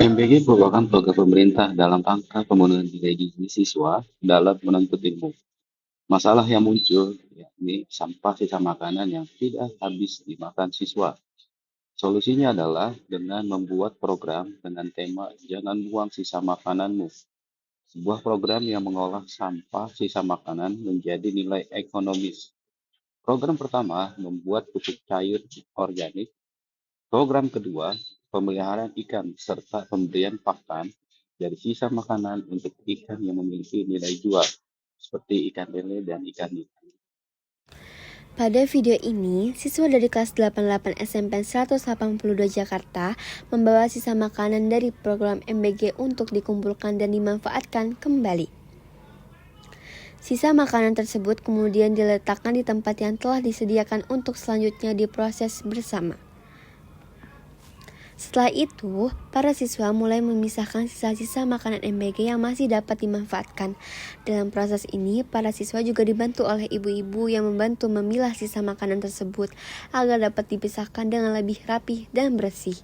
MBG merupakan program pemerintah dalam rangka pemenuhan nilai gizi siswa dalam menuntut ilmu. Masalah yang muncul yakni sampah sisa makanan yang tidak habis dimakan siswa. Solusinya adalah dengan membuat program dengan tema "Jangan Buang Sisa Makananmu". Sebuah program yang mengolah sampah sisa makanan menjadi nilai ekonomis. Program pertama membuat pupuk cair organik. Program kedua, pemeliharaan ikan serta pemberian pakan dari sisa makanan untuk ikan yang memiliki nilai jual, seperti ikan lele dan ikan nila. Pada video ini, siswa dari kelas 88 SMP 182 Jakarta membawa sisa makanan dari program MBG untuk dikumpulkan dan dimanfaatkan kembali. Sisa makanan tersebut kemudian diletakkan di tempat yang telah disediakan untuk selanjutnya diproses bersama. Setelah itu, para siswa mulai memisahkan sisa-sisa makanan MBG yang masih dapat dimanfaatkan. Dalam proses ini, para siswa juga dibantu oleh ibu-ibu yang membantu memilah sisa makanan tersebut agar dapat dipisahkan dengan lebih rapi dan bersih.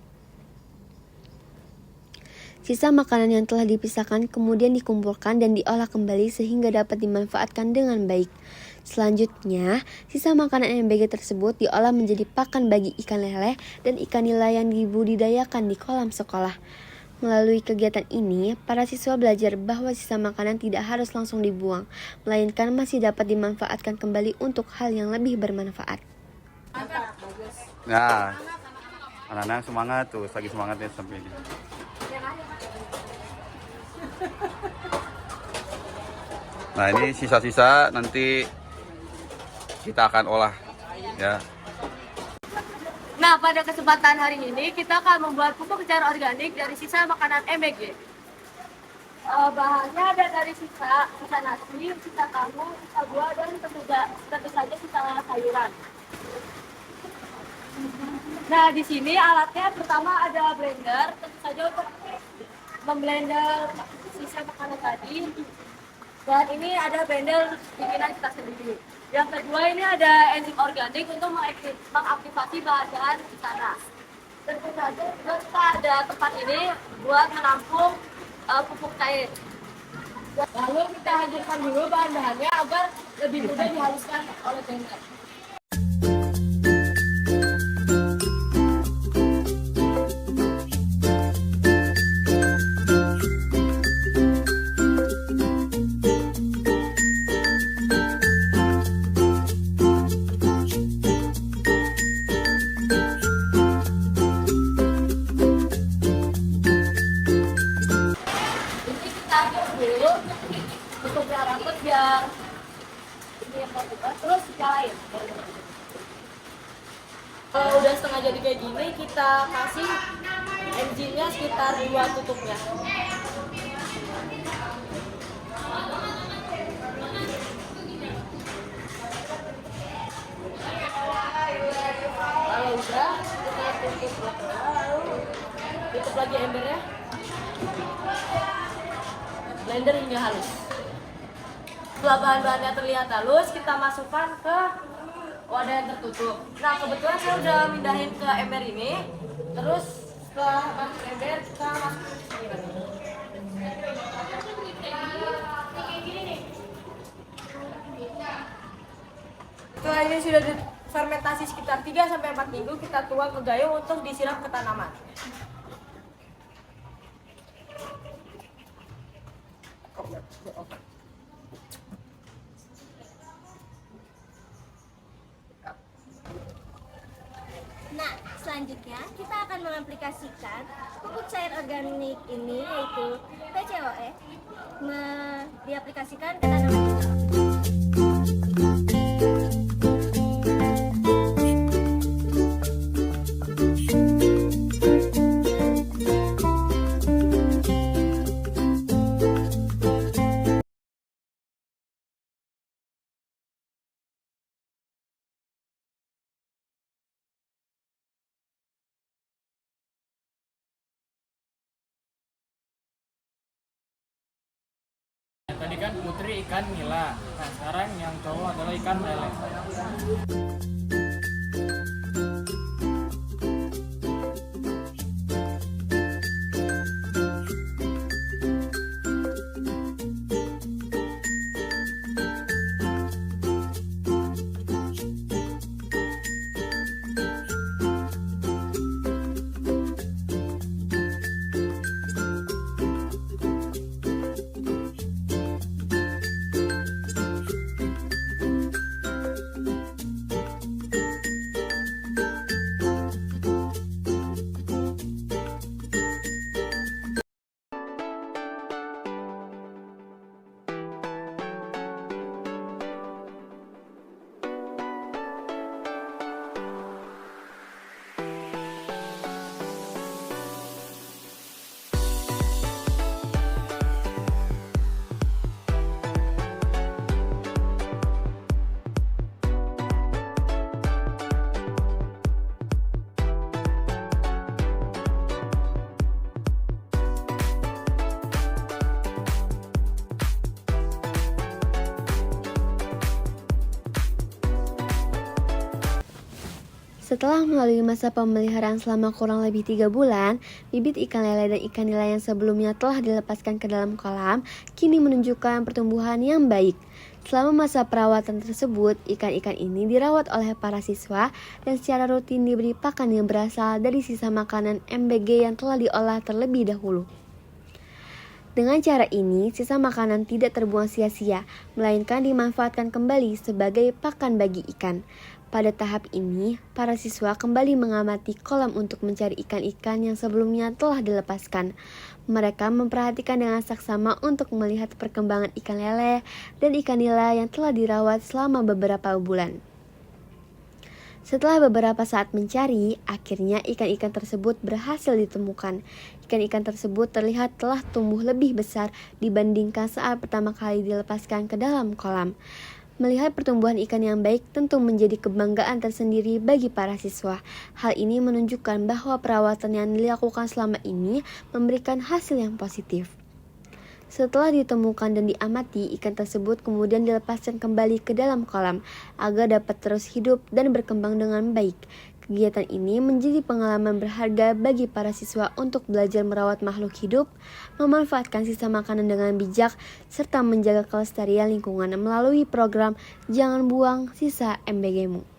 Sisa makanan yang telah dipisahkan kemudian dikumpulkan dan diolah kembali sehingga dapat dimanfaatkan dengan baik. Selanjutnya, sisa makanan MBG tersebut diolah menjadi pakan bagi ikan lele dan ikan nila yang dibudidayakan di kolam sekolah. Melalui kegiatan ini, para siswa belajar bahwa sisa makanan tidak harus langsung dibuang, melainkan masih dapat dimanfaatkan kembali untuk hal yang lebih bermanfaat. Nah, anak-anak semangat tuh, lagi semangatnya sampai ini. Nah, ini sisa-sisa nanti kita akan olah ya. Nah, pada kesempatan hari ini kita akan membuat pupuk cair organik dari sisa makanan MBG. Bahannya ada dari sisa nasi, sisa kangkung, sisa buah, dan tentu saja sisa sayuran. Nah, di sini alatnya pertama ada blender, tentu saja untuk memblender sisa makanan tadi. Dan ini ada blender bikinan kita sendiri. Yang kedua ini ada enzim organik untuk mengaktifasi bahan-bahan di sana. Tentu saja juga kita ada tempat ini buat menampung pupuk cair. Lalu kita hancurkan dulu bahan-bahannya agar lebih mudah dihaluskan oleh blender. Dulu untuk rambut biar ini yang terus nyalain. Kalau udah setengah jadi kayak gini, kita kasih enzimnya sekitar 2 tutupnya. Kalau udah, kita tutup lagi embernya. Blender hingga halus. Setelah bahan-bahannya terlihat halus, kita masukkan ke wadah yang tertutup. Nah, kebetulan saya udah mindahin ke ember ini. Terus setelah masuk ember, kita masukin ke sini lagi. Setelah ini sudah difermentasi sekitar 3-4 minggu, kita tuang ke gayung untuk disiram ke tanaman. Nah, selanjutnya kita akan mengaplikasikan pupuk cair organik ini yaitu PCOE diaplikasikan ke tanaman kita. Tadi kan putri ikan nila, nah sekarang yang cowok adalah ikan lele. Setelah melalui masa pemeliharaan selama kurang lebih 3 bulan, bibit ikan lele dan ikan nila yang sebelumnya telah dilepaskan ke dalam kolam, kini menunjukkan pertumbuhan yang baik. Selama masa perawatan tersebut, ikan-ikan ini dirawat oleh para siswa dan secara rutin diberi pakan yang berasal dari sisa makanan MBG yang telah diolah terlebih dahulu. Dengan cara ini, sisa makanan tidak terbuang sia-sia, melainkan dimanfaatkan kembali sebagai pakan bagi ikan. Pada tahap ini, para siswa kembali mengamati kolam untuk mencari ikan-ikan yang sebelumnya telah dilepaskan. Mereka memperhatikan dengan saksama untuk melihat perkembangan ikan lele dan ikan nila yang telah dirawat selama beberapa bulan. Setelah beberapa saat mencari, akhirnya ikan-ikan tersebut berhasil ditemukan. Ikan-ikan tersebut terlihat telah tumbuh lebih besar dibandingkan saat pertama kali dilepaskan ke dalam kolam. Melihat pertumbuhan ikan yang baik tentu menjadi kebanggaan tersendiri bagi para siswa. Hal ini menunjukkan bahwa perawatan yang dilakukan selama ini memberikan hasil yang positif. Setelah ditemukan dan diamati, ikan tersebut kemudian dilepaskan kembali ke dalam kolam agar dapat terus hidup dan berkembang dengan baik. Kegiatan ini menjadi pengalaman berharga bagi para siswa untuk belajar merawat makhluk hidup, memanfaatkan sisa makanan dengan bijak, serta menjaga kelestarian lingkungan melalui program Jangan Buang Sisa MBG-mu.